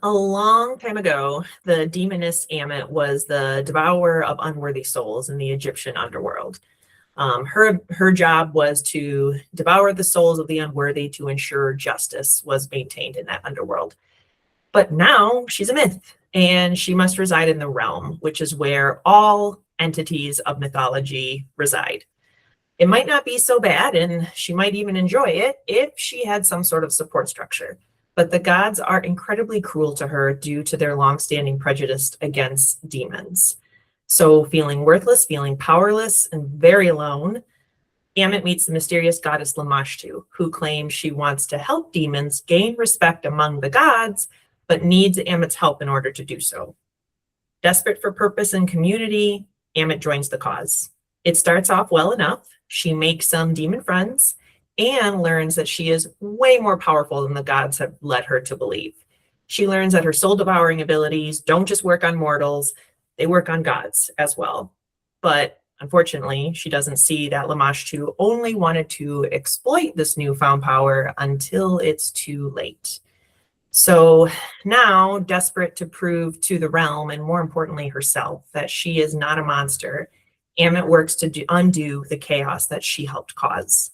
A long time ago, the demoness Amit was the devourer of unworthy souls in the Egyptian underworld. Her job was to devour the souls of the unworthy to ensure justice was maintained in that underworld. But now she's a myth, and she must reside in the realm, which is where all entities of mythology reside. It might not be so bad, and she might even enjoy it if she had some sort of support structure. But the gods are incredibly cruel to her due to their longstanding prejudice against demons. So, feeling worthless, feeling powerless, and very alone, Amit meets the mysterious goddess Lamashtu, who claims she wants to help demons gain respect among the gods, but needs Amit's help in order to do so. Desperate for purpose and community, Amit joins the cause. It starts off well enough. She makes some demon friends and learns that she is way more powerful than the gods have led her to believe. She learns that her soul-devouring abilities don't just work on mortals, they work on gods as well. But unfortunately, she doesn't see that Lamashtu only wanted to exploit this newfound power until it's too late. So now, desperate to prove to the realm, and more importantly herself, that she is not a monster, Amit works to undo the chaos that she helped cause.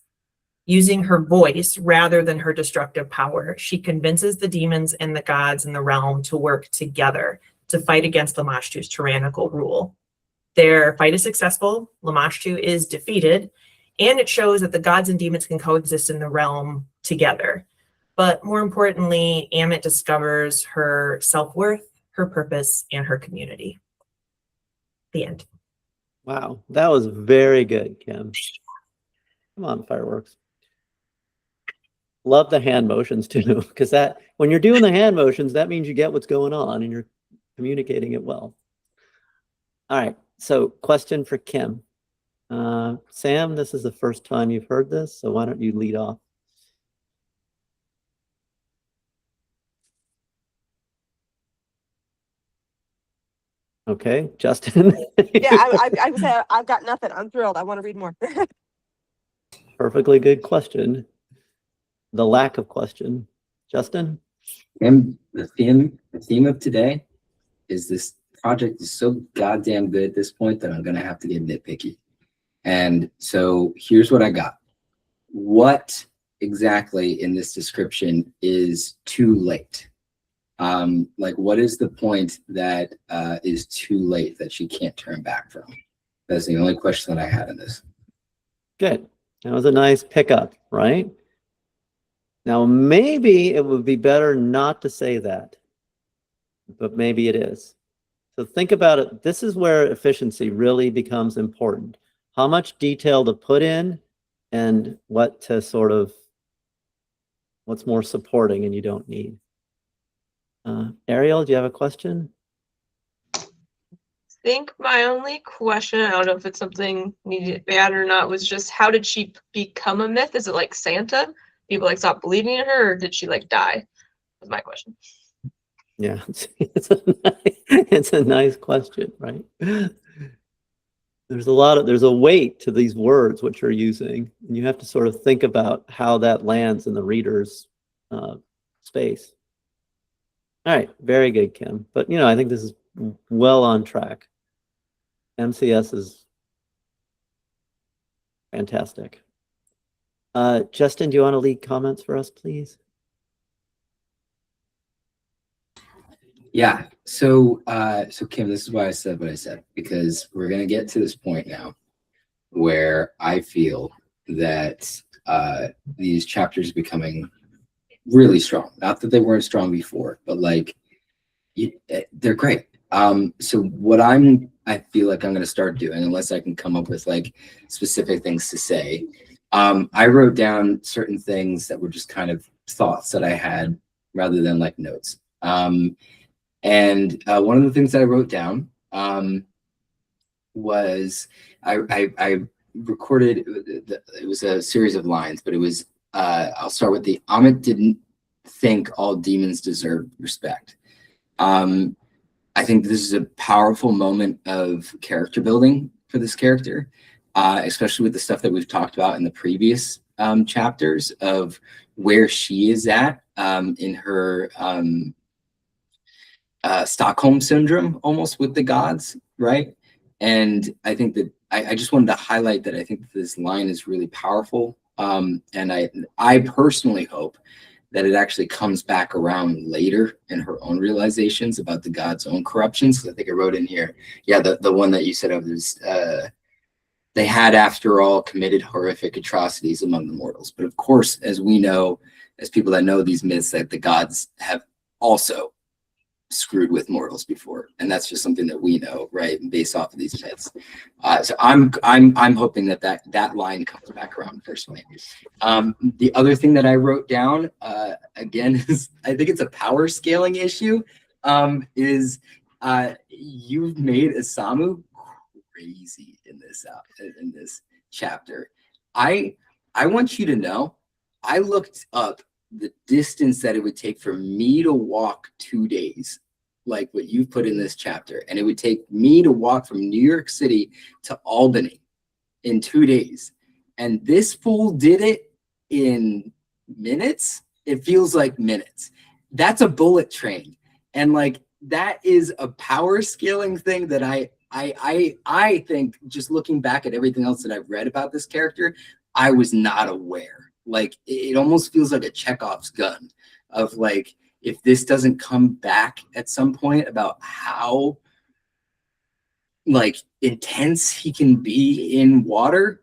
Using her voice rather than her destructive power, she convinces the demons and the gods in the realm to work together to fight against Lamashtu's tyrannical rule. Their fight is successful, Lamashtu is defeated, and it shows that the gods and demons can coexist in the realm together. But more importantly, Amit discovers her self-worth, her purpose, and her community. The end. Wow, that was very good, Kim. Come on, fireworks. Love the hand motions too, because that when you're doing the hand motions, that means you get what's going on and you're communicating it well. All right, so question for Kim. Sam, this is the first time you've heard this, so why don't you lead off? Okay, Justin. Yeah, I would say I've got nothing. I'm thrilled. I want to read more. Perfectly good question. The lack of question. Justin? And the theme of today is this project is so goddamn good at this point that I'm going to have to get nitpicky. And so here's what I got. What exactly in this description is too late? Like, what is the point that is too late that she can't turn back from? That's the only question that I had in this. Good. That was a nice pickup, right? Now, maybe it would be better not to say that, but maybe it is. So think about it. This is where efficiency really becomes important. How much detail to put in and what to sort of, what's more supporting and you don't need. Ariel, do you have a question? I think my only question, I don't know if it's something needed to add or not, was just how did she become a myth? Is it like Santa? People like stop believing in her, or did she like die? Was my question. Yeah, it's a nice question, right? There's a weight to these words which you're using, and you have to sort of think about how that lands in the reader's space. All right, very good, Kim. But I think this is well on track. MCS is fantastic. Justin, do you want to lead comments for us, please? Yeah. So Kim, this is why I said what I said, because we're going to get to this point now where I feel that these chapters are becoming really strong. Not that they weren't strong before, but like they're great. So what I feel like I'm going to start doing, unless I can come up with like specific things to say, I wrote down certain things that were just kind of thoughts that I had rather than like notes. And one of the things that I wrote down was I recorded, it was a series of lines, but it was, I'll start with the Amit didn't think all demons deserve respect. I think this is a powerful moment of character building for this character, especially with the stuff that we've talked about in the previous chapters of where she is at in her Stockholm Syndrome almost with the gods, right? And I think that I just wanted to highlight that I think that this line is really powerful. And I personally hope that it actually comes back around later in her own realizations about the gods' own corruptions. So I think I wrote in here, yeah, the one that you said of is they had, after all, committed horrific atrocities among the mortals. But of course, as we know, as people that know these myths, that the gods have also screwed with mortals before, and that's just something that we know, right, based off of these myths. So I'm hoping that line comes back around personally. The other thing that I wrote down again is I think it's a power scaling issue. Is you've made Isamu crazy in this chapter. I want you to know, I looked up the distance that it would take for me to walk 2 days, like what you've put in this chapter, and it would take me to walk from New York City to Albany in 2 days, and this fool did it in minutes. It feels like minutes. That's a bullet train, and like that is a power scaling thing that I think, just looking back at everything else that I've read about this character, I was not aware. Like it almost feels like a Chekhov's gun of like, if this doesn't come back at some point about how like intense he can be in water,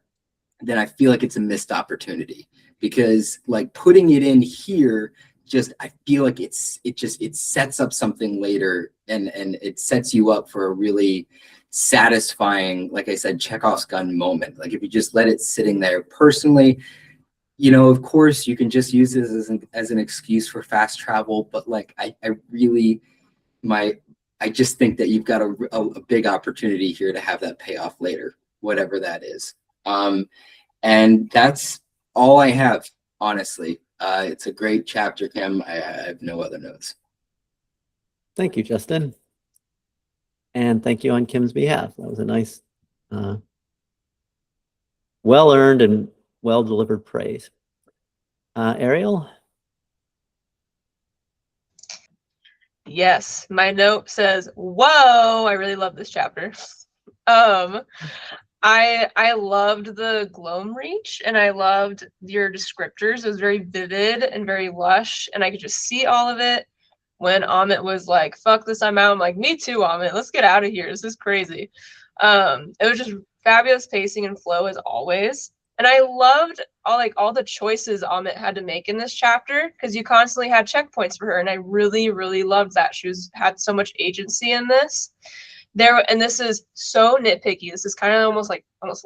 then I feel like it's a missed opportunity, because like putting it in here, just I feel like it sets up something later, and it sets you up for a really satisfying, like I said, Chekhov's gun moment. Like if you just let it sitting there. Personally, you know, of course, you can just use this as an excuse for fast travel, but like I just think that you've got a big opportunity here to have that payoff later, whatever that is. And that's all I have, honestly. It's a great chapter, Kim. I have no other notes. Thank you, Justin. And thank you on Kim's behalf. That was a nice, well-earned and well-delivered praise. Ariel? Yes, my note says, whoa, I really love this chapter. I loved the Glome Reach, and I loved your descriptors. It was very vivid and very lush, and I could just see all of it. When Amit was like, fuck this, I'm out, I'm like, me too, Amit, let's get out of here, this is crazy. It was just fabulous pacing and flow as always. And I loved all the choices Amit had to make in this chapter, because you constantly had checkpoints for her, and I really, really loved that. She had so much agency in this. And this is so nitpicky. This is kind of almost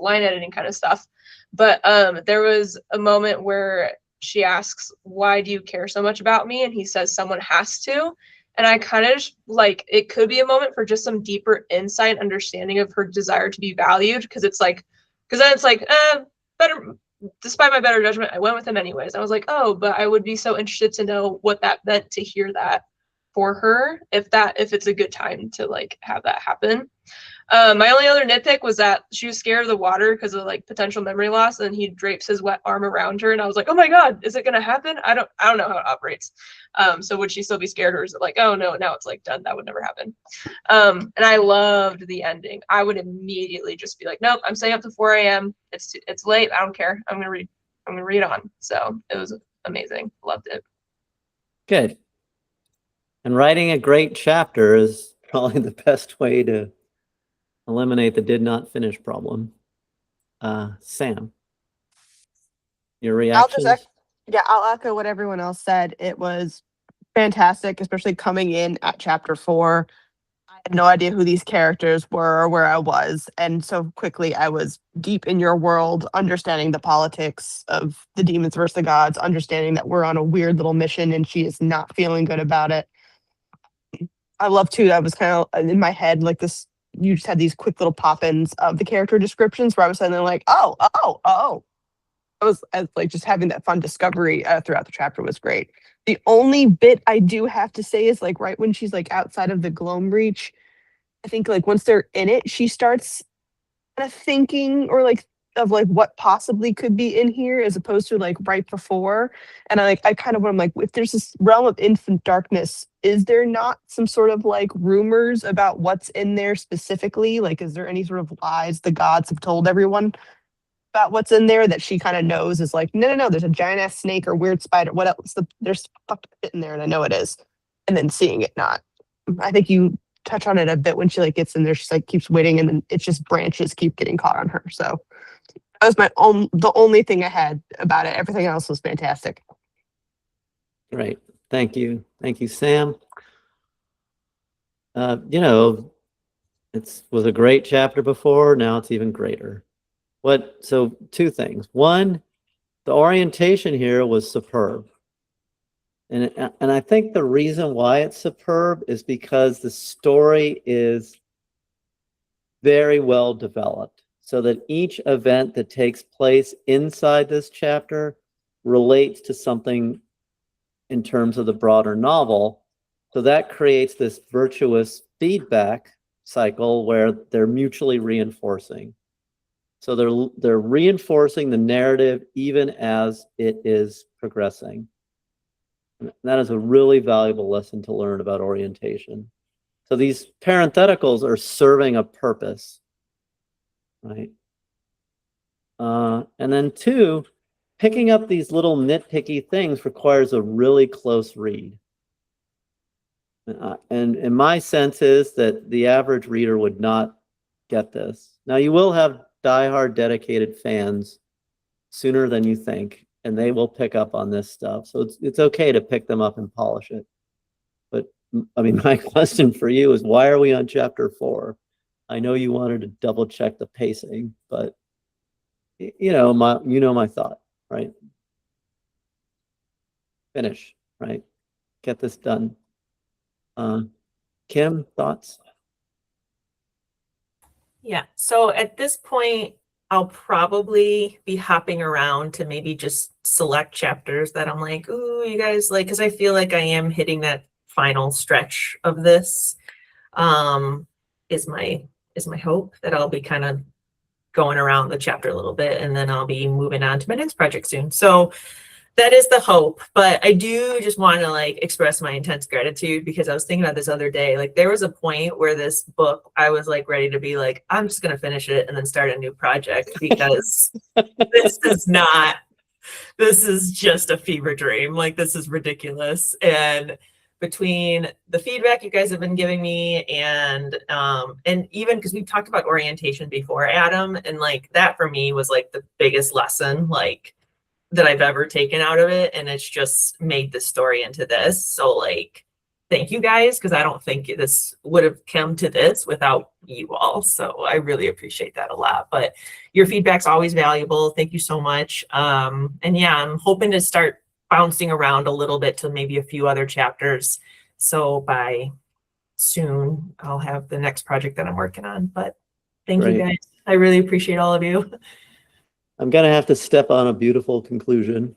line editing kind of stuff. But there was a moment where she asks, why do you care so much about me? And he says, someone has to. And I kind of just like, it could be a moment for just some deeper insight and understanding of her desire to be valued. Because then it's like, better, despite my better judgment, I went with him anyways. I was like, oh, but I would be so interested to know what that meant to hear that for her, if it's a good time to like have that happen. My only other nitpick was that she was scared of the water because of like potential memory loss, and he drapes his wet arm around her, and I was like, oh my god, is it gonna happen? I don't know how it operates. So would she still be scared, or is it like, oh no, now it's like done, that would never happen? And I loved the ending. I would immediately just be like, nope, I'm staying up to 4 a.m. It's late, I don't care, I'm gonna read on. So it was amazing. Loved it. Good. And writing a great chapter is probably the best way to eliminate the did not finish problem. Sam, your reactions? I'll echo what everyone else said. It was fantastic, especially coming in at chapter 4. I had no idea who these characters were or where I was. And so quickly I was deep in your world, understanding the politics of the demons versus the gods, understanding that we're on a weird little mission and she is not feeling good about it. I love too, I was kind of in my head like this, you just had these quick little pop-ins of the character descriptions where I was suddenly like, oh. I was like just having that fun discovery throughout the chapter was great. The only bit I do have to say is like right when she's like outside of the Glome Reach, I think like once they're in it, she starts kind of thinking or like of like what possibly could be in here as opposed to like right before. And I kind of, I'm like, if there's this realm of infant darkness, is there not some sort of like rumors about what's in there specifically? Like, is there any sort of lies the gods have told everyone about what's in there that she kind of knows is like, no, no, no, there's a giant ass snake or weird spider. What else? There's fucked shit in there, and I know it is. And then seeing it not. I think you touch on it a bit when she like gets in there. She's like keeps waiting, and then it's just branches keep getting caught on her. So that was the only thing I had about it. Everything else was fantastic. Great. Thank you. Thank you, Sam. You know, it was a great chapter before. Now it's even greater. So two things. One, the orientation here was superb. And I think the reason why it's superb is because the story is very well developed, so that each event that takes place inside this chapter relates to something in terms of the broader novel. So that creates this virtuous feedback cycle where they're mutually reinforcing. So they're reinforcing the narrative even as it is progressing. And that is a really valuable lesson to learn about orientation. So these parentheticals are serving a purpose, right? And then two, picking up these little nitpicky things requires a really close read. And my sense is that the average reader would not get this. Now, you will have diehard dedicated fans sooner than you think, and they will pick up on this stuff. So it's okay to pick them up and polish it. But I mean, my question for you is, why are we on chapter 4? I know you wanted to double check the pacing, but you know my thought, right? Finish, right? Get this done. Kim, thoughts? Yeah. So at this point, I'll probably be hopping around to maybe just select chapters that I'm like, ooh, you guys like, because I feel like I am hitting that final stretch of this. Is my hope that I'll be kind of going around the chapter a little bit, and then I'll be moving on to my next project soon. So that is the hope. But I do just want to like express my intense gratitude, because I was thinking about this other day. Like, there was a point where this book, I was like ready to be like, I'm just gonna finish it and then start a new project, because this is just a fever dream. Like, this is ridiculous. And between the feedback you guys have been giving me and even because we've talked about orientation before, Adam, and like that for me was like the biggest lesson like that I've ever taken out of it, and it's just made the story into this. So like, thank you guys, because I don't think this would have come to this without you all. So I really appreciate that a lot. But your feedback's always valuable. Thank you so much. And yeah, I'm hoping to start bouncing around a little bit to maybe a few other chapters. So by soon, I'll have the next project that I'm working on. But thank you guys. I really appreciate all of you. I'm going to have to step on a beautiful conclusion.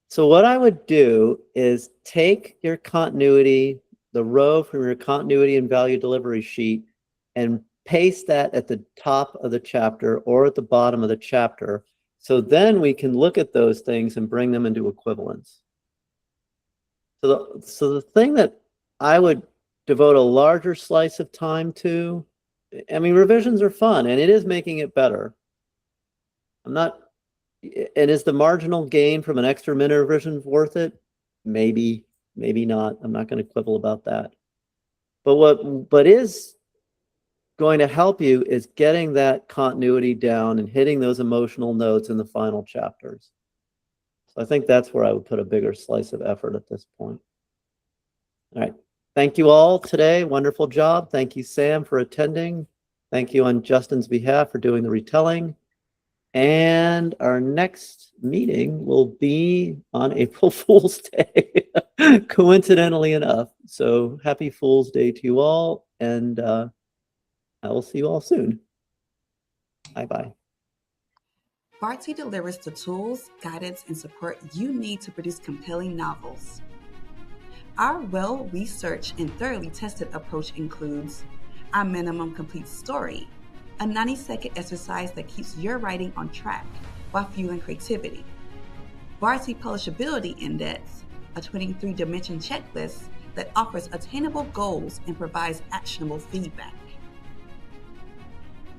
So what I would do is take your continuity, the row from your continuity and value delivery sheet, and paste that at the top of the chapter or at the bottom of the chapter. So then we can look at those things and bring them into equivalence. So the thing that I would devote a larger slice of time to, I mean, revisions are fun and it is making it better. And is the marginal gain from an extra minute revision worth it? Maybe, maybe not. I'm not going to quibble about that. But what is going to help you is getting that continuity down and hitting those emotional notes in the final chapters. So I think that's where I would put a bigger slice of effort at this point. All right. Thank you all today. Wonderful job. Thank you, Sam, for attending. Thank you on Justin's behalf for doing the retelling. And our next meeting will be on April Fool's Day, coincidentally enough. So happy Fool's Day to you all, and I will see you all soon. Bye-bye. Barty delivers the tools, guidance, and support you need to produce compelling novels. Our well-researched and thoroughly tested approach includes our minimum complete story, a 90-second exercise that keeps your writing on track while fueling creativity. Bardsey Publishability Index, a 23-dimension checklist that offers attainable goals and provides actionable feedback.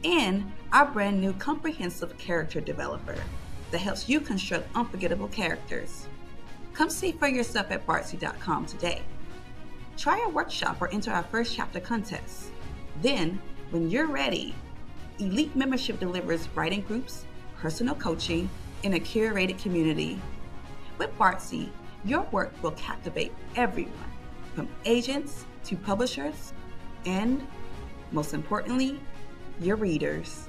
And our brand new comprehensive character developer that helps you construct unforgettable characters. Come see for yourself at bardsey.com today. Try our workshop or enter our first chapter contest. Then, when you're ready, Elite Membership delivers writing groups, personal coaching, and a curated community. With Bardsey, your work will captivate everyone, from agents to publishers, and, most importantly, your readers.